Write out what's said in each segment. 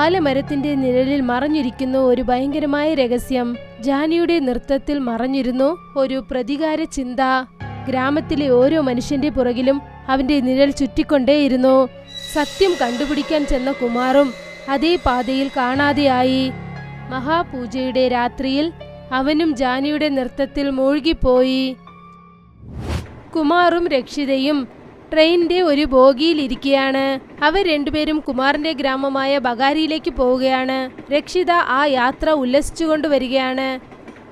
ആലമരത്തിന്റെ നിഴലിൽ മറഞ്ഞിരിക്കുന്നു ഒരു ഭയങ്കരമായ രഹസ്യം. ജാനിയുടെ നൃത്തത്തിൽ മറഞ്ഞിരുന്നു ഒരു പ്രതികാര ചിന്ത. ഗ്രാമത്തിലെ ഓരോ മനുഷ്യന്റെ പുറകിലും അവന്റെ നിഴൽ ചുറ്റിക്കൊണ്ടേയിരുന്നു. സത്യം കണ്ടുപിടിക്കാൻ ചെന്ന കുമാറും അതേ പാതയിൽ കാണാതെയായി. മഹാപൂജയുടെ രാത്രിയിൽ അവനും ജാനിയുടെ നൃത്തത്തിൽ മൂഴ്കിപ്പോയി. കുമാറും രക്ഷിതയും ട്രെയിനിന്റെ ഒരു ബോഗിയിലിരിക്കുകയാണ്. അവർ രണ്ടുപേരും കുമാറിന്റെ ഗ്രാമമായ ബഗാരിയിലേക്ക് പോവുകയാണ്. രക്ഷിത ആ യാത്ര ഉല്ലസിച്ചുകൊണ്ട് വരികയാണ്.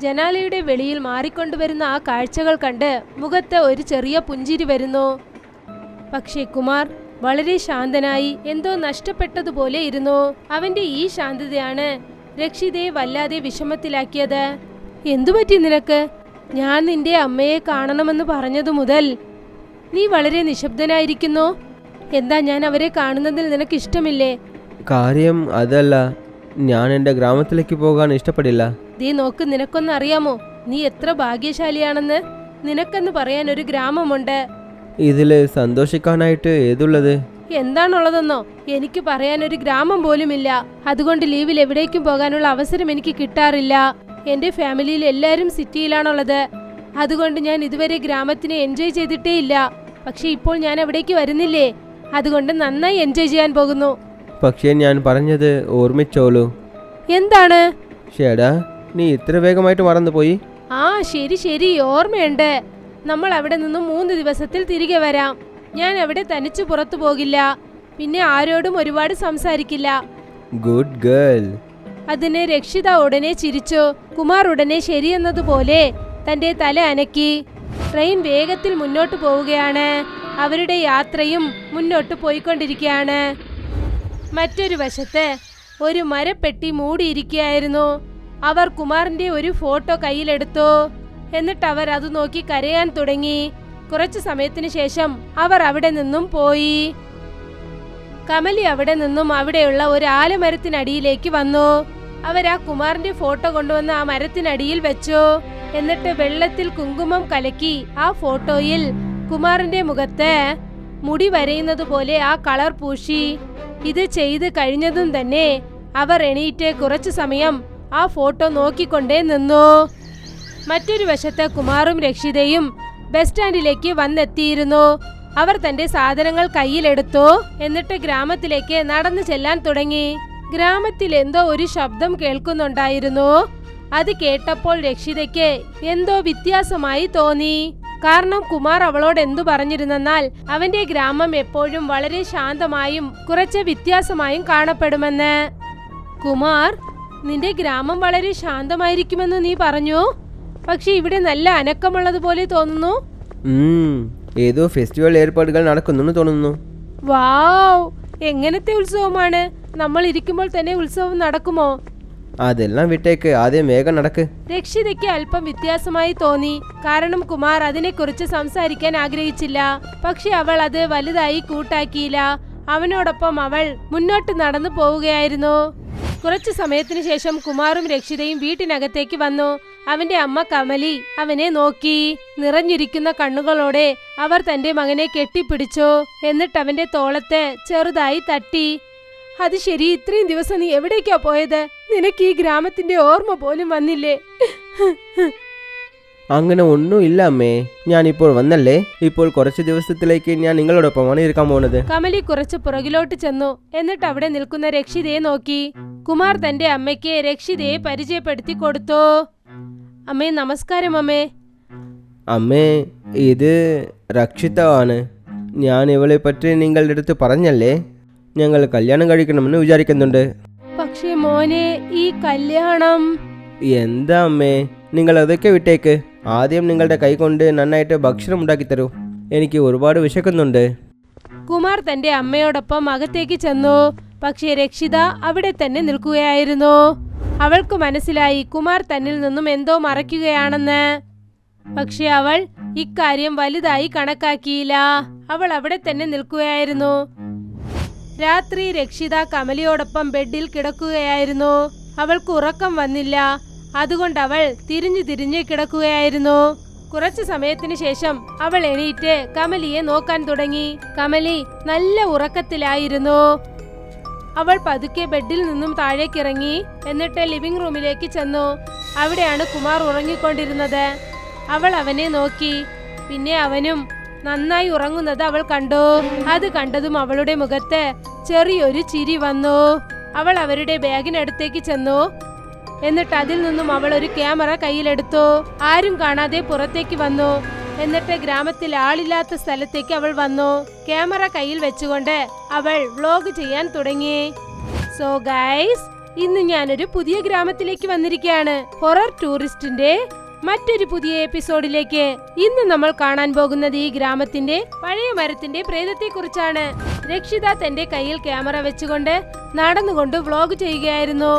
ജനാലയുടെ വെളിയിൽ മാറിക്കൊണ്ടുവരുന്ന ആ കാഴ്ചകൾ കണ്ട് മുഖത്ത് ഒരു ചെറിയ പുഞ്ചിരി വരുന്നു. പക്ഷേ കുമാർ വളരെ ശാന്തനായി എന്തോ നഷ്ടപ്പെട്ടതുപോലെ ഇരുന്നു. അവന്റെ ഈ ശാന്തതയാണ് രക്ഷിതയെ വല്ലാതെ വിഷമത്തിലാക്കിയത്. എന്തുപറ്റി നിനക്ക്? ഞാൻ നിന്റെ അമ്മയെ കാണണമെന്ന് പറഞ്ഞതു മുതൽ നീ വളരെ നിശബ്ദനായിരിക്കുന്നു. എന്താ, ഞാൻ അവരെ കാണുന്നതിൽ നിനക്ക് ഇഷ്ടമില്ലേ? കാര്യം അതല്ല, ഞാൻ എൻ്റെ ഗ്രാമത്തിലേക്ക് പോകാൻ ഇഷ്ടപ്പെടില്ല. ദേ നോക്ക്, നിനക്കൊന്നറിയാമോ നീ എത്ര ഭാഗ്യശാലിയാണെന്ന്? നിനക്കെന്ന് പറയാൻ ഒരു ഗ്രാമമുണ്ട്. ഇതില് സന്തോഷിക്കാനായിട്ട് ഏതുള്ളത്? എന്താണുള്ളതെന്നോ? എനിക്ക് പറയാൻ ഒരു ഗ്രാമം പോലുമില്ല. അതുകൊണ്ട് ലീവിൽ എവിടേക്കും പോകാനുള്ള അവസരം എനിക്ക് കിട്ടാറില്ല. എന്റെ ഫാമിലിയിൽ എല്ലാവരും സിറ്റിയിലാണുള്ളത്. അതുകൊണ്ട് ഞാൻ ഇതുവരെ ഗ്രാമത്തിനെ എൻജോയ് ചെയ്തിട്ടേ ഇല്ല. പക്ഷെ ഇപ്പോൾ ഞാൻ അവിടേക്ക് വരുന്നില്ലേ, അതുകൊണ്ട് നന്നായി എൻജോയ് ചെയ്യാൻ പോകുന്നു. പക്ഷേ ഞാൻ പറഞ്ഞത് ഓർമ്മിച്ചോളൂ. എന്താണ്? ഷേടാ, നീ ഇത്ര വേഗമായിട്ട് മറന്നുപോയി? ആ ശരി ശരി, ഓർമ്മയുണ്ട്. നമ്മൾ അവിടെ നിന്നും 3 ദിവസത്തിൽ തിരികെ വരാം. ഞാൻ അവിടെ തനിച്ചു പുറത്തു പോകില്ല. പിന്നെ ആരോടും ഒരുപാട് സംസാരിക്കില്ല. Good girl. അതിന് രക്ഷിത ഉടനെ ചിരിച്ചു. കുമാർ ഉടനെ ശരിയെന്നതുപോലെ തന്റെ തല അനക്കി. ട്രെയിൻ വേഗത്തിൽ മുന്നോട്ട് പോവുകയാണ്. അവരുടെ യാത്രയും മുന്നോട്ട് പോയിക്കൊണ്ടിരിക്കുകയാണ്. മറ്റൊരു വശത്ത് ഒരു മരപ്പെട്ടി മൂടിയിരിക്കുകയായിരുന്നു. അവർ കുമാറിന്റെ ഒരു ഫോട്ടോ കയ്യിലെടുത്തു. എന്നിട്ട് അവർ അത് നോക്കി കരയാൻ തുടങ്ങി. കുറച്ചു സമയത്തിന് ശേഷം അവർ അവിടെ നിന്നും പോയി. കമലി അവിടെ നിന്നും അവിടെയുള്ള ഒരു ആലമരത്തിനടിയിലേക്ക് വന്നു. അവർ ആ കുമാറിന്റെ ഫോട്ടോ കൊണ്ടുവന്ന് ആ മരത്തിനടിയിൽ വെച്ചു. എന്നിട്ട് വെള്ളത്തിൽ കുങ്കുമം കലക്കി ആ ഫോട്ടോയിൽ കുമാറിന്റെ മുഖത്ത് മുടി വരയുന്നത് പോലെ ആ കളർ പൂശി. ഇത് ചെയ്ത് കഴിഞ്ഞതും തന്നെ അവർ എണീറ്റ് കുറച്ചു സമയം ആ ഫോട്ടോ നോക്കിക്കൊണ്ടേ നിന്നു. മറ്റൊരു വശത്ത് കുമാറും രക്ഷിതയും ബസ് സ്റ്റാൻഡിലേക്ക് വന്നെത്തിയിരുന്നു. അവർ തന്റെ സാധനങ്ങൾ കയ്യിലെടുത്തു. എന്നിട്ട് ഗ്രാമത്തിലേക്ക് നടന്നു ചെല്ലാൻ തുടങ്ങി. ഗ്രാമത്തിൽ എന്തോ ഒരു ശബ്ദം കേൾക്കുന്നുണ്ടായിരുന്നു. അത് കേട്ടപ്പോൾ രക്ഷിതയ്ക്ക് എന്തോ വ്യത്യാസമായി തോന്നി. കാരണം കുമാർ അവളോട് എന്തു പറഞ്ഞിരുന്നെന്നാൽ അവന്റെ ഗ്രാമം എപ്പോഴും വളരെ ശാന്തമായും കുറച്ച് വ്യത്യാസമായും കാണപ്പെടുമെന്ന്. കുമാർ, നിന്റെ ഗ്രാമം വളരെ ശാന്തമായിരിക്കുമെന്ന് നീ പറഞ്ഞു. പക്ഷെ ഇവിടെ നല്ല അനക്കമുള്ളതുപോലെ തോന്നുന്നു. ഏതോ ഫെസ്റ്റിവൽ ഏർപ്പാടുകൾ നടക്കുന്നെന്ന് തോന്നുന്നു. വാവ്, എങ്ങനത്തെ ഉത്സവമാണ്? നമ്മൾ ഇരിക്കുമ്പോൾ തന്നെ ഉത്സവം നടക്കുമോ? അതെല്ലാം വിട്ടേക്ക്, ആദ്യം വേഗം നടക്ക്. രക്ഷിതയ്ക്ക് അല്പം വ്യത്യാസമായി തോന്നി. കാരണം കുമാർ അതിനെക്കുറിച്ച് സംസാരിക്കാൻ ആഗ്രഹിച്ചില്ല. പക്ഷെ അവൾ അത് വലുതായി കൂട്ടാക്കിയില്ല. അവനോടൊപ്പം അവൾ മുന്നോട്ട് നടന്നു പോവുകയായിരുന്നു. കുറച്ചു സമയത്തിന് ശേഷം കുമാറും രക്ഷിതയും വീട്ടിനകത്തേക്ക് വന്നു. അവന്റെ അമ്മ കമലി അവനെ നോക്കി. നിറഞ്ഞിരിക്കുന്ന കണ്ണുകളോടെ അവർ തന്റെ മകനെ കെട്ടിപ്പിടിച്ചു. എന്നിട്ട് അവന്റെ തോളത്ത് ചെറുതായി തട്ടി. അത് ശരി, ഇത്രയും ദിവസം നീ എവിടേക്കാ പോയത്? നിനക്ക് ഈ ഗ്രാമത്തിന്റെ ഓർമ്മ പോലും വന്നില്ലേ? അങ്ങനെ ഒന്നുമില്ല അമ്മേ, ഞാനിപ്പോൾ വന്നല്ലേ. ഇപ്പോൾ കുറച്ച് ദിവസത്തിലേക്ക് ഞാൻ നിങ്ങളോടൊപ്പമാണ് ഇരിക്കാൻ പോകുന്നത്. കമലി കുറച്ച് പുറകിലോട്ട് ചെന്നു. എന്നിട്ട് അവിടെ നിൽക്കുന്ന രക്ഷിതയെ നോക്കി. കുമാർ തന്റെ അമ്മയ്ക്ക് രക്ഷിതയെ പരിചയപ്പെടുത്തി കൊടുത്തു. അമ്മേ, നമസ്കാരം അമ്മേ. അമ്മേ, ഇത് രക്ഷിത ആണ്. ഞാൻ ഇവളെ പറ്റി നിങ്ങളുടെ അടുത്ത് പറഞ്ഞല്ലേ, ഞങ്ങൾ കല്യാണം കഴിക്കണമെന്ന് വിചാരിക്കുന്നുണ്ട്. പക്ഷേ മോനെ, ഈ കല്യാണം... എന്താ അമ്മേ, നിങ്ങൾ അതൊക്കെ വിട്ടേക്ക്. ആദ്യം നിങ്ങളുടെ കൈ കൊണ്ട് നന്നായിട്ട് ഭക്ഷണം ഉണ്ടാക്കി തരൂ. എനിക്ക് ഒരുപാട് വിശക്കുന്നുണ്ട്. കുമാർ തന്റെ അമ്മയോടൊപ്പം അകത്തേക്ക് ചെന്നു. പക്ഷേ രക്ഷിത അവിടെ തന്നെ നിൽക്കുകയായിരുന്നു. അവൾക്ക് മനസ്സിലായി കുമാർ തന്നിൽ നിന്നും എന്തോ മറയ്ക്കുകയാണെന്ന്. പക്ഷെ അവൾ ഇക്കാര്യം വലുതായി കണക്കാക്കിയില്ല. അവൾ അവിടെ തന്നെ നിൽക്കുകയായിരുന്നു. രാത്രി രക്ഷിത കമലിയോടൊപ്പം ബെഡിൽ കിടക്കുകയായിരുന്നു. അവൾക്ക് ഉറക്കം വന്നില്ല. അതുകൊണ്ട് അവൾ തിരിഞ്ഞു കിടക്കുകയായിരുന്നു. കുറച്ചു സമയത്തിന് ശേഷം അവൾ എണീറ്റ് കമലിയെ നോക്കാൻ തുടങ്ങി. കമലി നല്ല ഉറക്കത്തിലായിരുന്നു. അവൾ പതുക്കെ ബെഡിൽ നിന്നും താഴേക്കിറങ്ങി. എന്നിട്ട് ലിവിംഗ് റൂമിലേക്ക് ചെന്നു. അവിടെയാണ് കുമാർ ഉറങ്ങിക്കൊണ്ടിരുന്നത്. അവൾ അവനെ നോക്കി. പിന്നെ അവനും നന്നായി ഉറങ്ങുന്നത് അവൾ കണ്ടു. അത് കണ്ടതും അവളുടെ മുഖത്ത് ചെറിയൊരു ചിരി വന്നു. അവൾ അവരുടെ ബാഗിനടുത്തേക്ക് ചെന്നു. എന്നിട്ട് അതിൽ നിന്നും അവൾ ഒരു ക്യാമറ കയ്യിലെടുത്തു. ആരും കാണാതെ പുറത്തേക്ക് വന്നു. എന്നിട്ട് ഗ്രാമത്തിൽ ആളില്ലാത്ത സ്ഥലത്തേക്ക് അവൾ വന്നു. ക്യാമറ കയ്യിൽ വെച്ചുകൊണ്ട് അവൾ വ്ലോഗ് ചെയ്യാൻ തുടങ്ങി. സോ ഗൈസ്, ഇന്ന് ഞാനൊരു പുതിയ ഗ്രാമത്തിലേക്ക് വന്നിരിക്കുകയാണ്. ഹൊറർ ടൂറിസ്റ്റിന്റെ മറ്റൊരു പുതിയ എപ്പിസോഡിലേക്ക്. ഇന്ന് നമ്മൾ കാണാൻ പോകുന്നത് ഈ ഗ്രാമത്തിന്റെ പഴയ മരത്തിന്റെ പ്രേതത്തെ കുറിച്ചാണ്. രക്ഷിത തന്റെ കയ്യിൽ ക്യാമറ വെച്ചുകൊണ്ട് നടന്നുകൊണ്ട് വ്ലോഗ് ചെയ്യുകയായിരുന്നു.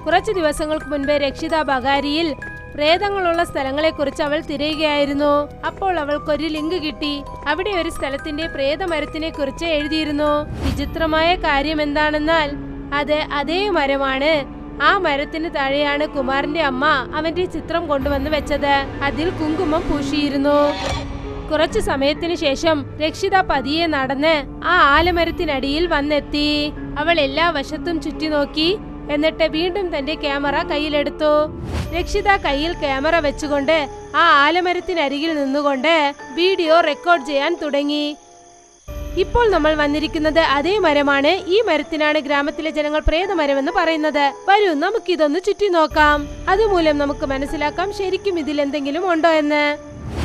കുറച്ചു ദിവസങ്ങൾക്ക് മുൻപേ രക്ഷിത ബഗാരിയിൽ പ്രേതങ്ങളുള്ള സ്ഥലങ്ങളെ കുറിച്ച് അവൾ തിരയുകയായിരുന്നു. അപ്പോൾ അവൾക്കൊരു ലിങ്ക് കിട്ടി. അവിടെ ഒരു സ്ഥലത്തിന്റെ പ്രേതമരത്തിനെ കുറിച്ച് എഴുതിയിരുന്നു. വിചിത്രമായ കാര്യം എന്താണെന്നാൽ അത് അതേ മരമാണ്. ആ മരത്തിന് താഴെയാണ് കുമാറിന്റെ അമ്മ അവന്റെ ചിത്രം കൊണ്ടുവന്ന് വെച്ചത്. അതിൽ കുങ്കുമം പൂശിയിരുന്നു. കുറച്ചു സമയത്തിന് ശേഷം രക്ഷിത പതിയെ നടന്ന് ആ ആലമരത്തിനടിയിൽ വന്നെത്തി. അവൾ എല്ലാ വശത്തും ചുറ്റി നോക്കി. എന്നിട്ട് വീണ്ടും തന്റെ ക്യാമറ കയ്യിലെടുത്തു. രക്ഷിത കയ്യിൽ ക്യാമറ വെച്ചുകൊണ്ട് ആ ആലമരത്തിനരികിൽ നിന്നുകൊണ്ട് വീഡിയോ റെക്കോർഡ് ചെയ്യാൻ തുടങ്ങി. ഇപ്പോൾ നമ്മൾ വന്നിരിക്കുന്നത് അതേ മരമാണ്. ഈ മരത്തിനാണ് ഗ്രാമത്തിലെ ജനങ്ങൾ പ്രേതമരമെന്ന് പറയുന്നത്. വരൂ, നമുക്കിതൊന്ന് ചുറ്റി നോക്കാം. അതുമൂലം നമുക്ക് മനസ്സിലാക്കാം ശരിക്കും ഇതിൽ എന്തെങ്കിലും ഉണ്ടോ എന്ന്.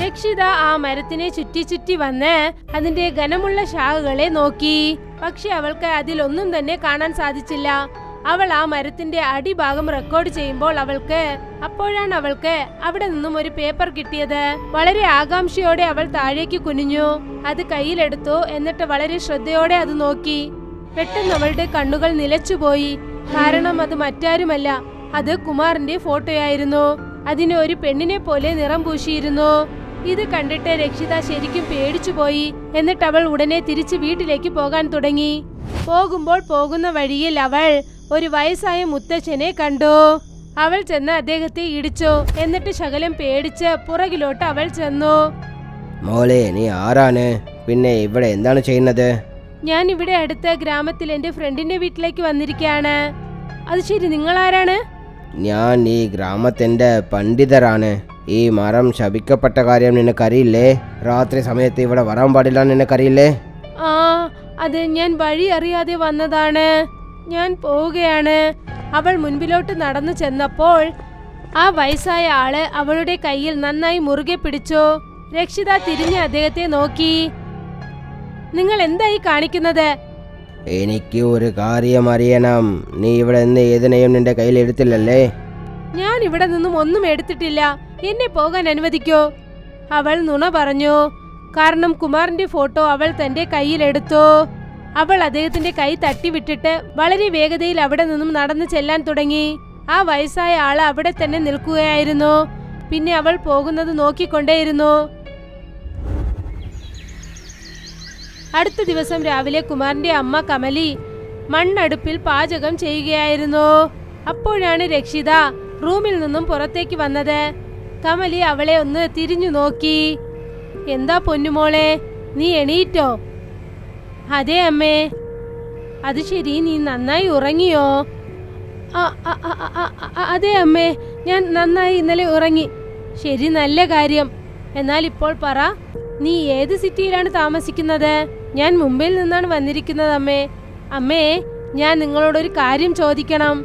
രക്ഷിത ആ മരത്തിനെ ചുറ്റി ചുറ്റി വന്ന് അതിന്റെ ഘനമുള്ള ശാഖകളെ നോക്കി. പക്ഷെ അവൾക്ക് അതിലൊന്നും തന്നെ കാണാൻ സാധിച്ചില്ല. അവൾ ആ മരത്തിന്റെ അടിഭാഗം റെക്കോർഡ് ചെയ്യുമ്പോൾ അപ്പോഴാണ് അവൾക്ക് അവിടെ നിന്നും ഒരു പേപ്പർ കിട്ടിയത്. വളരെ ആകാംക്ഷയോടെ അവൾ താഴേക്ക് കുനിഞ്ഞു. അത് കയ്യിലെടുത്തു. എന്നിട്ട് വളരെ ശ്രദ്ധയോടെ അത് നോക്കി. പെട്ടെന്ന് അവളുടെ കണ്ണുകൾ നിലച്ചുപോയി. കാരണം അത് മറ്റാരുമല്ല, അത് കുമാറിന്റെ ഫോട്ടോയായിരുന്നു. അതിന് ഒരു പെണ്ണിനെ പോലെ നിറം പൂശിയിരുന്നു. ഇത് കണ്ടിട്ട് രക്ഷിത ശരിക്കും പേടിച്ചുപോയി. എന്നിട്ട് അവൾ ഉടനെ തിരിച്ച് വീട്ടിലേക്ക് പോകാൻ തുടങ്ങി. പോകുന്ന വഴിയിൽ അവൾ ഒരു വയസ്സായ മുത്തച്ഛനെ കണ്ടു. അവൾ ചെന്ന് അദ്ദേഹത്തെ ഇടിച്ചു. എന്നിട്ട് ശകലം പേടിച്ച് പുറകിലോട്ട് അവൾ ചെന്നു. മോളെ, നീ ആരാണ്? പിന്നെ ഇവിടെ എന്താണ് ചെയ്യുന്നത്? ഞാൻ ഇവിടെ അടുത്ത ഗ്രാമത്തിൽ എന്റെ ഫ്രണ്ടിന്റെ വീട്ടിലേക്ക് വന്നിരിക്കുകയാണ്. അത് ശരി, നിങ്ങൾ ആരാണ്? ഞാൻ ഈ ഗ്രാമത്തിന്റെ പണ്ഡിതരാണ്. ഈ മരം ശപിക്കപ്പെട്ട കാര്യം നിനക്കറിയില്ലേ? രാത്രി സമയത്ത് ഇവിടെ വരാൻ പാടില്ല, നിനക്കറിയില്ലേ? ആ, അത് ഞാൻ വഴി അറിയാതെ വന്നതാണ്. ഞാൻ പോവുകയാണ്. അവൾ മുൻപിലോട്ട് നടന്നു ചെന്നപ്പോൾ ആ വയസ്സായ ആള് അവളുടെ കയ്യിൽ നന്നായി മുറുകെ പിടിച്ചു. രക്ഷിത തിരിഞ്ഞ് അദ്ദേഹത്തെ നോക്കി. നിങ്ങൾ എന്തായി കാണിക്കുന്നത്? എനിക്ക് ഒരു കാര്യം അറിയണം. നീ ഇവിടെ നിന്ന് ഏതിനെയും നിന്റെ കയ്യിൽ എടുത്തില്ലല്ലേ? ഞാൻ ഇവിടെ നിന്നും ഒന്നും എടുത്തിട്ടില്ല. എന്നെ പോകാൻ അനുവദിക്കോ? അവൾ നുണ പറഞ്ഞു. കാരണം കുമാറിന്റെ ഫോട്ടോ അവൾ തന്റെ കയ്യിലെടുത്തു. അവൾ അദ്ദേഹത്തിന്റെ കൈ തട്ടിവിട്ടിട്ട് വളരെ വേഗതയിൽ അവിടെ നിന്നും നടന്നു ചെല്ലാൻ തുടങ്ങി. ആ വയസ്സായ ആള് അവിടെ തന്നെ നിൽക്കുകയായിരുന്നു. പിന്നെ അവൾ പോകുന്നത് നോക്കിക്കൊണ്ടേയിരുന്നു. അടുത്ത ദിവസം രാവിലെ കുമാറിന്റെ അമ്മ കമലി മണ്ണടുപ്പിൽ പാചകം ചെയ്യുകയായിരുന്നു. അപ്പോഴാണ് രക്ഷിത റൂമിൽ നിന്നും പുറത്തേക്ക് വന്നത്. കമലി അവളെ ഒന്ന് തിരിഞ്ഞു നോക്കി. എന്താ പൊന്നുമോളെ, നീ എണീറ്റോ? അതെ അമ്മേ. അത് ശരി, നീ നന്നായി ഉറങ്ങിയോ? അതെ അമ്മേ, ഞാൻ നന്നായി ഇന്നലെ ഉറങ്ങി. ശരി, നല്ല കാര്യം. എന്നാൽ ഇപ്പോൾ പറ, നീ ഏത് സിറ്റിയിലാണ് താമസിക്കുന്നത്? ഞാൻ മുംബൈയിൽ നിന്നാണ് വന്നിരിക്കുന്നത് അമ്മേ. അമ്മേ, ഞാൻ നിങ്ങളോടൊരു കാര്യം ചോദിക്കണം.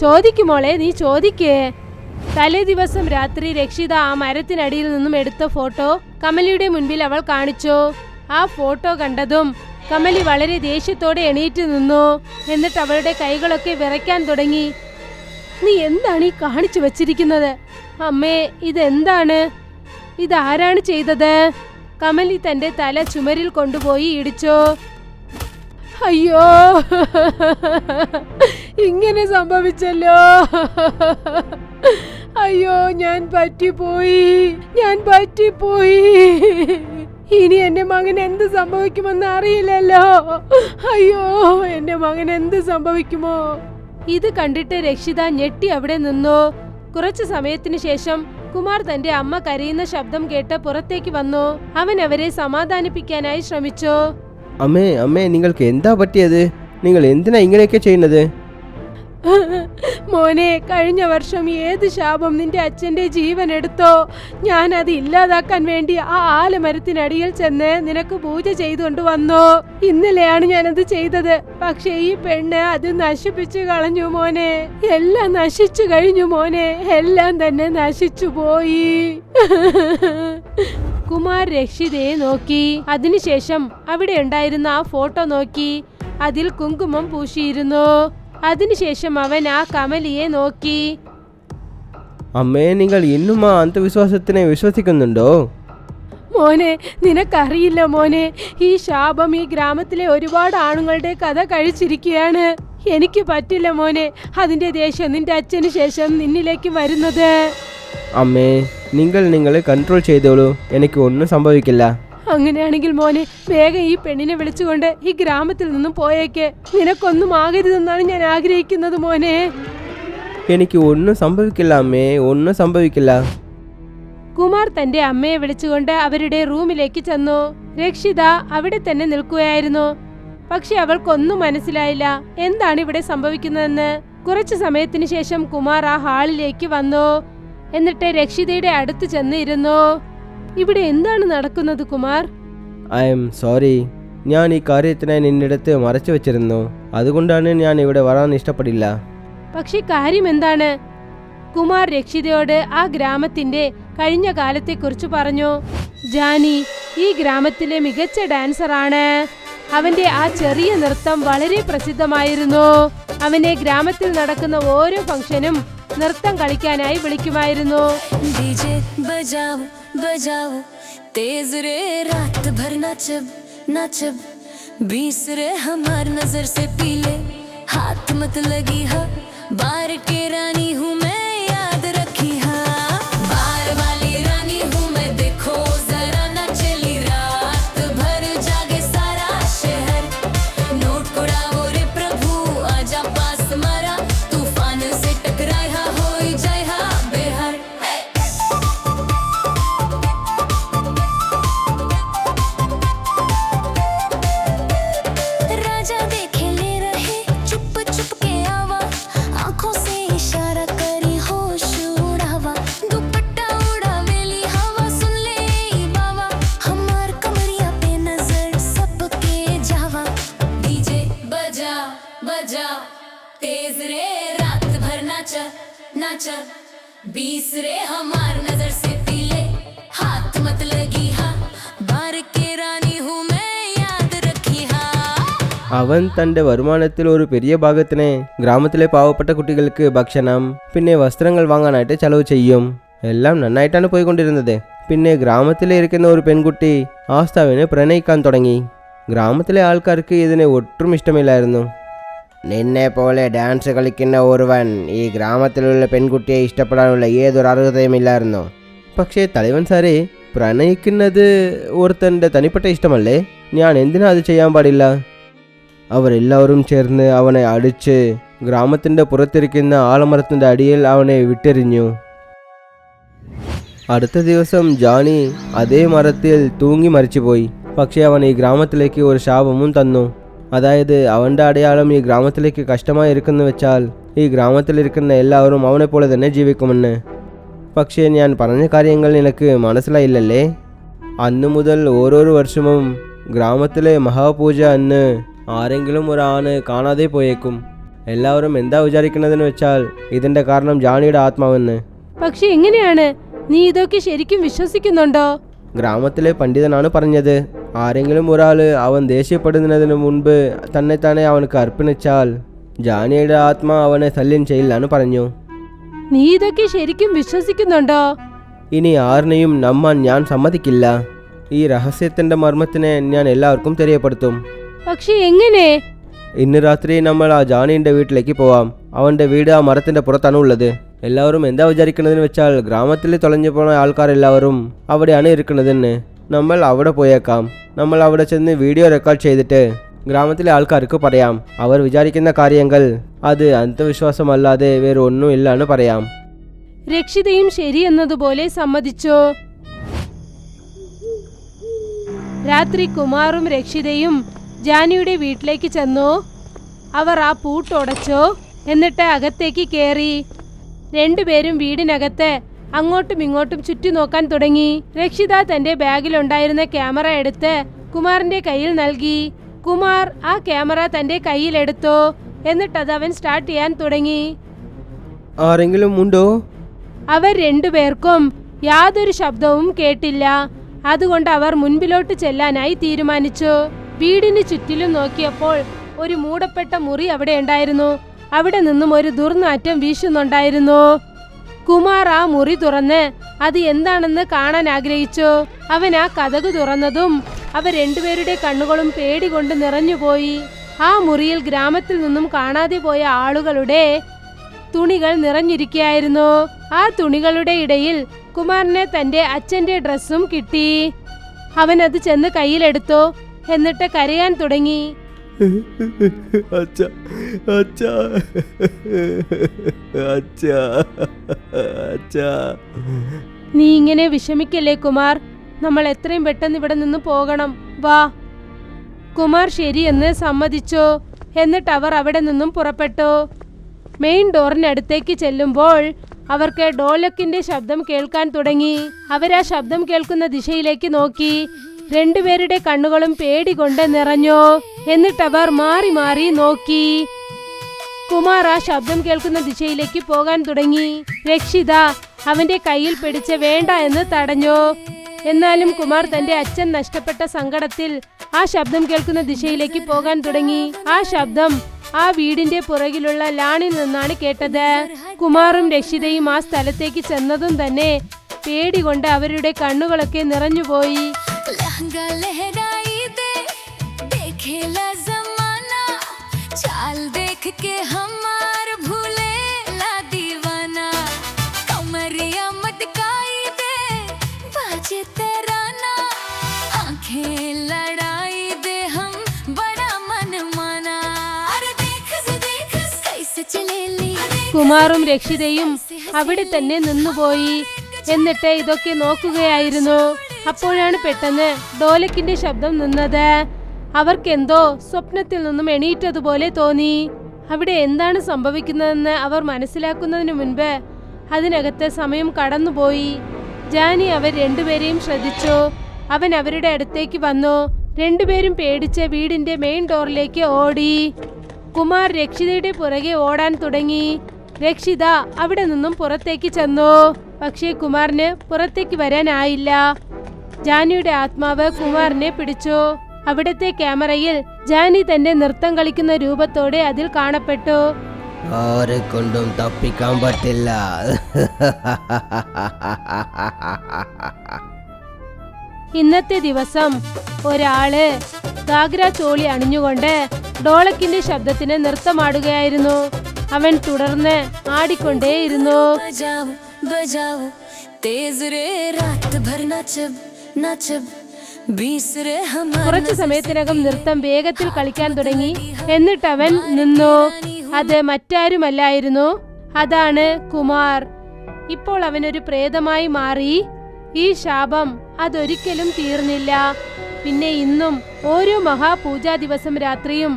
ചോദിക്കുമോളെ, നീ ചോദിക്കേ. തലേ ദിവസം രാത്രി രക്ഷിത ആ മരത്തിനടിയിൽ നിന്നും എടുത്ത ഫോട്ടോ കമലിയുടെ മുൻപിൽ അവൾ കാണിച്ചു. ആ ഫോട്ടോ കണ്ടതും കമലി വളരെ ദേഷ്യത്തോടെ എണീറ്റ് നിന്നു. എന്നിട്ട് അവളുടെ കൈകളൊക്കെ വിറയ്ക്കാൻ തുടങ്ങി. നീ എന്താണ് ഈ കാണിച്ചു വച്ചിരിക്കുന്നത്? അമ്മേ, ഇതെന്താണ്? ഇതാരാണ് ചെയ്തത്? കമലി തന്റെ തല ചുമരിൽ കൊണ്ടുപോയി ഇടിച്ചു. അയ്യോ, ഇങ്ങനെ സംഭവിച്ചല്ലോ. അയ്യോ, ഞാൻ പറ്റിപ്പോയി. ഇനി എന്റെ മകൻ എന്ത് സംഭവിക്കുമെന്ന് അറിയില്ലല്ലോ. അയ്യോ, എന്റെ മകൻ എന്ത് സംഭവിക്കുമോ? ഇത് കണ്ടിട്ട് രക്ഷിത ഞെട്ടി അവിടെ നിന്നു. കുറച്ചു സമയത്തിന് ശേഷം കുമാർ തന്റെ അമ്മ കരയുന്ന ശബ്ദം കേട്ട് പുറത്തേക്ക് വന്നു. അവൻ അവരെ സമാധാനിപ്പിക്കാനായി ശ്രമിച്ചു. അമ്മേ, നിങ്ങൾക്ക് എന്താ പറ്റിയത്? നിങ്ങൾ എന്തിനാ ഇങ്ങനെയൊക്കെ ചെയ്യുന്നത്? മോനെ, കഴിഞ്ഞ വർഷം ഏത് ശാപം നിന്റെ അച്ഛന്റെ ജീവൻ എടുത്തോ, ഞാൻ അത് ഇല്ലാതാക്കാൻ വേണ്ടി ആ ആലമരത്തിനടിയിൽ ചെന്ന് നിനക്ക് പൂജ ചെയ്തുകൊണ്ട് വന്നു. ഇന്നലെയാണ് ഞാനത് ചെയ്തത്. പക്ഷേ ഈ പെണ്ണ് അത് നശിപ്പിച്ചു കളഞ്ഞു മോനെ. എല്ലാം നശിച്ചു കഴിഞ്ഞു മോനെ, എല്ലാം തന്നെ നശിച്ചു പോയി. കുമാർ രക്ഷിതയെ നോക്കി. അതിനുശേഷം അവിടെ ഉണ്ടായിരുന്ന ആ ഫോട്ടോ നോക്കി. അതിൽ കുങ്കുമം പൂശിയിരുന്നു. അതിനുശേഷം അവൻ ആ കമലിയെ നോക്കി. അമ്മേ, നിങ്ങൾ ഇന്നും ആ അന്ധവിശ്വാസത്തിനെ വിശ്വസിക്കുന്നുണ്ടോ? മോനെ, നിനക്കറിയില്ല മോനെ, ഈ ശാപം ഈ ഗ്രാമത്തിലെ ഒരുപാട് ആണുങ്ങളുടെ കഥ കഴിച്ചിരിക്കുകയാണ്. എനിക്ക് പറ്റില്ല മോനെ അതിന്റെ ദേഷ്യം നിന്റെ അച്ഛന് ശേഷം നിന്നിലേക്ക് വരുന്നത്. അമ്മേ, നിങ്ങൾ നിങ്ങളെ കൺട്രോൾ ചെയ്തോളൂ, എനിക്ക് ഒന്നും സംഭവിക്കില്ല. അങ്ങനെയാണെങ്കിൽ മോനെ, വേഗം ഈ പെണ്ണിനെ വിളിച്ചുകൊണ്ട് ഈ ഗ്രാമത്തിൽ നിന്നും പോയേക്ക്. നിനക്കൊന്നും ആകരുതെന്നാണ് ഞാൻ ആഗ്രഹിക്കുന്നത് മോനെ. എനിക്ക് ഒന്നും സംഭവിക്കില്ല അമ്മേ, ഒന്നും സംഭവിക്കില്ല. കുമാർ തന്റെ അമ്മയെ വിളിച്ചുകൊണ്ട് അവരുടെ റൂമിലേക്ക് ചെന്നു. രക്ഷിത അവിടെ തന്നെ നിൽക്കുകയായിരുന്നു. പക്ഷെ അവൾക്കൊന്നും മനസ്സിലായില്ല എന്താണ് ഇവിടെ സംഭവിക്കുന്നതെന്ന്. കുറച്ചു സമയത്തിന് ശേഷം കുമാർ ആ ഹാളിലേക്ക് വന്നു. എന്നിട്ട് രക്ഷിതയുടെ അടുത്ത് ചെന്ന് ഇരുന്നു. ഇവിടെ എന്താണ് നടക്കുന്നത് കുമാർ? ഐ എം സോറി, ഞാൻ ഈ കാര്യത്തിനായി നിന്നിടത്ത് മറച്ചു വെച്ചിരുന്നു. അതുകൊണ്ടാണ് ഞാൻ ഇവിടെ വരാൻ ഇഷ്ടപ്പെടില്ല. പക്ഷെ കാര്യം എന്താണ്? കുമാർ രക്ഷിതയോട് ആ ഗ്രാമത്തിന്റെ കഴിഞ്ഞ കാലത്തെക്കുറിച്ച് പറഞ്ഞു. ജാനി ഈ ഗ്രാമത്തിലെ മികച്ച ഡാൻസറാണ്. അവന്റെ ആ ചെറിയ നൃത്തം വളരെ പ്രസിദ്ധമായിരുന്നു. അവനെ ഗ്രാമത്തിൽ നടക്കുന്ന ഓരോ ഫംഗ്ഷനും നൃത്തം കളിക്കാനായി വിളിക്കുമായിരുന്നു. डीजे बजाओ बजाओ तेज रे रात भर नाचब नाचब 20 रे हमार नजर से पीले हाथ मत लगी हा बार के रानी हूँ मैं याद रखी हा बार वाली रानी हूँ मैं देखो जरा ना चली रात भर जागे सारा शहर नोट उड़ाओ रे प्रभु आजा पास मारा तूफान से टकराए हा होई जाए हा बेहर राजा देखे ले रहे चुप चुप के आवा आंखों से इशारा करी होश उड़ावा दुपट्टा उड़ावेली हवा सुन ले ई बावा हमार कमरिया पे नजर सबके जावा डीजे बजा बजा तेज रे रात भर नाचा नाचा 20 रे हमार नजर से पीले हाथ मत लगी हा बार के रानी हूँ मैं याद रखी हा അവൻ തൻ്റെ വരുമാനത്തിൽ ഒരു പെരിയ ഭാഗത്തിനെ ഗ്രാമത്തിലെ പാവപ്പെട്ട കുട്ടികൾക്ക് ഭക്ഷണം പിന്നെ വസ്ത്രങ്ങൾ വാങ്ങാനായിട്ട് ചെലവ് ചെയ്യും. എല്ലാം നന്നായിട്ടാണ് പോയിക്കൊണ്ടിരുന്നത്. പിന്നെ ഗ്രാമത്തിലെ ഇരിക്കുന്ന ഒരു പെൺകുട്ടി ആസ്താവിനെ പ്രണയിക്കാൻ തുടങ്ങി. ഗ്രാമത്തിലെ ആൾക്കാർക്ക് ഇതിനെ ഒട്ടും ഇഷ്ടമില്ലായിരുന്നു. നിന്നെ പോലെ ഡാൻസ് കളിക്കുന്ന ഒരുവൻ ഈ ഗ്രാമത്തിലുള്ള പെൺകുട്ടിയെ ഇഷ്ടപ്പെടാനുള്ള ഏതൊരു അർഹതയുമില്ലായിരുന്നു. പക്ഷേ തലവൻ സാറേ, പ്രണയിക്കുന്നത് ഒരുത്തൻ്റെ തനിപ്പെട്ട ഇഷ്ടമല്ലേ? ഞാൻ എന്തിനാ അത് ചെയ്യാൻ പാടില്ല? അവരെല്ലാവരും ചേർന്ന് അവനെ അടിച്ച് ഗ്രാമത്തിൻ്റെ പുറത്തിരിക്കുന്ന ആലമരത്തിൻ്റെ അടിയിൽ അവനെ വിട്ടെറിഞ്ഞു. അടുത്ത ദിവസം ജാനി അതേ മരത്തിൽ തൂങ്ങി മരിച്ചുപോയി. പക്ഷേ അവൻ ഈ ഗ്രാമത്തിലേക്ക് ഒരു ശാപവും തന്നു. അതായത് അവൻ്റെ അടയാളം ഈ ഗ്രാമത്തിലേക്ക് കഷ്ടമായി ഇരിക്കുന്നു വെച്ചാൽ ഈ ഗ്രാമത്തിലിരിക്കുന്ന എല്ലാവരും അവനെപ്പോലെ തന്നെ ജീവിക്കുമെന്ന്. പക്ഷേ ഞാൻ പറഞ്ഞ കാര്യങ്ങൾ നിനക്ക് മനസ്സിലായില്ലല്ലേ? അന്നു മുതൽ ഓരോരോ വർഷവും ഗ്രാമത്തിലെ മഹാപൂജ അന്ന് ആരെങ്കിലും ഒരാണ് കാണാതെ പോയേക്കും. എല്ലാവരും എന്താ വിചാരിക്കുന്നതെന്ന് വെച്ചാൽ ഇതിൻ്റെ കാരണം ജാനിയുടെ ആത്മാവെന്ന്. പക്ഷെ എങ്ങനെയാണ്? നീ ഇതൊക്കെ ശരിക്കും വിശ്വസിക്കുന്നുണ്ടോ? ഗ്രാമത്തിലെ പണ്ഡിതനാണ് പറഞ്ഞത്. ആരെങ്കിലും ഒരാൾ അവൻ ദേഷ്യപ്പെടുന്നതിന് മുൻപ് തന്നെ അവനക്ക് അർപ്പണിച്ചാൽ ജാനിയുടെ ആത്മാ അവനെ ശല്യം ചെയ്യില്ലാന്ന് പറഞ്ഞു. നീ ഇതൊക്കെ ശരിക്കും വിശ്വസിക്കുന്നുണ്ടോ? ഇനി ആരിനെയും നമ്മാൻ ഞാൻ സമ്മതിക്കില്ല. ഈ രഹസ്യത്തിൻ്റെ മർമ്മത്തിനെ ഞാൻ എല്ലാവർക്കും തെரியപ്പെടുത്തും. പക്ഷെ എങ്ങനെ? ഇന്ന് രാത്രി നമ്മൾ ആ ജാനീൻ്റെ വീട്ടിലേക്ക് പോവാം. അവൻ്റെ വീട് ആ മരത്തിൻ്റെ പുറത്താണ് ഉള്ളത്. എല്ലാവരും എന്താ വിചാരിക്കുന്നതെന്ന് വെച്ചാൽ ഗ്രാമത്തിൽ തൊലഞ്ഞു പോണ ആൾക്കാരെല്ലാവരും അവിടെയാണ് ഇരിക്കുന്നതെന്ന്. നമ്മൾ അവിടെ പോയേക്കാം. നമ്മൾ അവിടെ ചെന്ന് വീഡിയോ റെക്കോർഡ് ചെയ്തിട്ട് ഗ്രാമത്തിലെ ആൾക്കാർക്ക് പറയാം. അവർ വിചാരിക്കുന്ന കാര്യങ്ങൾ അത് അന്ധവിശ്വാസമല്ലാതെ വേറെ ഒന്നും ഇല്ലാന്ന് പറയാം. രക്ഷിതയും ശരിയെന്നതുപോലെ സമ്മതിച്ചു. രാത്രി കുമാറും രക്ഷിതയും ജാനിയുടെ വീട്ടിലേക്ക് ചെന്നു. അവർ ആ പൂട്ടുടച്ചു. എന്നിട്ട് അകത്തേക്ക് കയറി. രണ്ടുപേരും വീടിനകത്ത് അങ്ങോട്ടും ഇങ്ങോട്ടും ചുറ്റി നോക്കാൻ തുടങ്ങി. രക്ഷിത തന്റെ ബാഗിലുണ്ടായിരുന്ന ക്യാമറ എടുത്ത് കുമാറിന്റെ കയ്യിൽ നൽകി. കുമാർ ആ ക്യാമറ തന്റെ കയ്യിലെടുത്തു. എന്നിട്ടത് അവൻ സ്റ്റാർട്ട് ചെയ്യാൻ തുടങ്ങി. ആരെങ്കിലും ഉണ്ടോ? അവർ രണ്ടുപേർക്കും യാതൊരു ശബ്ദവും കേട്ടില്ല. അതുകൊണ്ട് അവർ മുൻപിലോട്ട് ചെല്ലാനായി തീരുമാനിച്ചു. വീടിന് ചുറ്റിലും നോക്കിയപ്പോൾ ഒരു മൂടപ്പെട്ട മുറി അവിടെ ഉണ്ടായിരുന്നു. അവിടെ നിന്നും ഒരു ദുർനാറ്റം വീശുന്നുണ്ടായിരുന്നു. കുമാർ ആ മുറി തുറന്ന് അത് എന്താണെന്ന് കാണാൻ ആഗ്രഹിച്ചു. അവൻ ആ കതക് തുറന്നതും അവർ രണ്ടുപേരുടെ കണ്ണുകളും പേടി കൊണ്ട് നിറഞ്ഞുപോയി. ആ മുറിയിൽ ഗ്രാമത്തിൽ നിന്നും കാണാതെ പോയ ആളുകളുടെ തുണികൾ നിറഞ്ഞിരിക്കുകയായിരുന്നു. ആ തുണികളുടെ ഇടയിൽ കുമാറിന് തന്റെ അച്ഛന്റെ ഡ്രസ്സും കിട്ടി. അവൻ അത് ചെന്ന് കയ്യിലെടുത്തു. എന്നിട്ട് കരയാൻ തുടങ്ങി. അച്ഛാ, അച്ഛാ, അച്ഛാ, അച്ഛാ. നീ ഇങ്ങനെ വിഷമിക്കല്ലേ കുമാർ, നമ്മൾ എത്രയും പെട്ടെന്ന് ഇവിടെ നിന്ന് പോകണം, വാ. കുമാർ ശരിയെന്ന് സമ്മതിച്ചു. എന്നിട്ട് അവർ അവിടെ നിന്നും പുറപ്പെട്ടു. മെയിൻ ഡോറിനടുത്തേക്ക് ചെല്ലുമ്പോൾ അവർക്ക് ഡോലക്കിന്റെ ശബ്ദം കേൾക്കാൻ തുടങ്ങി. അവരാ ശബ്ദം കേൾക്കുന്ന ദിശയിലേക്ക് നോക്കി. രണ്ടുപേരുടെ കണ്ണുകളും പേടി കൊണ്ട് നിറഞ്ഞു. എന്നിട്ടവർ മാറി മാറി നോക്കി. കുമാർ ആ ശബ്ദം കേൾക്കുന്ന ദിശയിലേക്ക് പോകാൻ തുടങ്ങി. രക്ഷിത അവന്റെ കയ്യിൽ പിടിച്ച് വേണ്ട എന്ന് തടഞ്ഞു. എന്നാലും കുമാർ തന്റെ അച്ഛൻ നഷ്ടപ്പെട്ട സങ്കടത്തിൽ ആ ശബ്ദം കേൾക്കുന്ന ദിശയിലേക്ക് പോകാൻ തുടങ്ങി. ആ ശബ്ദം ആ വീടിന്റെ പുറകിലുള്ള ലാണിൽ നിന്നാണ് കേട്ടത്. കുമാറും രക്ഷിതയും ആ സ്ഥലത്തേക്ക് ചെന്നതും തന്നെ പേടി കൊണ്ട് അവരുടെ കണ്ണുകളൊക്കെ നിറഞ്ഞുപോയി. കുമാറും രക്ഷിതയും അവിടെ തന്നെ നിന്നുപോയി. എന്നിട്ട് ഇതൊക്കെ നോക്കുകയായിരുന്നു. അപ്പോഴാണ് പെട്ടെന്ന് ഡോലക്കിന്റെ ശബ്ദം നിന്നത്. അവർക്കെന്തോ സ്വപ്നത്തിൽ നിന്നും എണീറ്റതുപോലെ തോന്നി. അവിടെ എന്താണ് സംഭവിക്കുന്നതെന്ന് അവർ മനസ്സിലാക്കുന്നതിന് മുൻപ് അതിനകത്ത് സമയം കടന്നുപോയി. ജാനി അവർ രണ്ടുപേരെയും ശ്രദ്ധിച്ചു. അവൻ അവരുടെ അടുത്തേക്ക് വന്നു. രണ്ടുപേരും പേടിച്ച് വീടിന്റെ മെയിൻ ഡോറിലേക്ക് ഓടി. കുമാർ രക്ഷിതയുടെ പുറകെ ഓടാൻ തുടങ്ങി. രക്ഷിത അവിടെ നിന്നും പുറത്തേക്ക് ചെന്നു. പക്ഷേ കുമാറിന് പുറത്തേക്ക് വരാനായില്ല. ജാനിയുടെ ആത്മാവ് കുമാറിനെ പിടിച്ചു. അവിടത്തെ ക്യാമറയിൽ ജാനി തന്റെ നൃത്തം കളിക്കുന്ന രൂപത്തോടെ അതിൽ കാണപ്പെട്ടു. ആരെ കൊണ്ടും തപ്പിക്കാൻ പറ്റില്ല. ഇന്നത്തെ ദിവസം ഒരാള് ഗാഗ്ര ചോളി അണിഞ്ഞുകൊണ്ട് ഡോളക്കിന്റെ ശബ്ദത്തിന് നൃത്തമാടുകയായിരുന്നു. അവൻ തുടർന്ന് ആടിക്കൊണ്ടേയിരുന്നു. കുറച്ചു സമയത്തിനകം നൃത്തം വേഗത്തിൽ കളിക്കാൻ തുടങ്ങി. എന്നിട്ട് അവൻ നിന്നു. അത് മറ്റാരുമല്ലായിരുന്നു, അതാണ് കുമാർ. ഇപ്പോൾ അവനൊരു പ്രേതമായി മാറി. ഈ ശാപം അതൊരിക്കലും തീർന്നില്ല. പിന്നെ ഇന്നും ഓരോ മഹാപൂജാ ദിവസം രാത്രിയും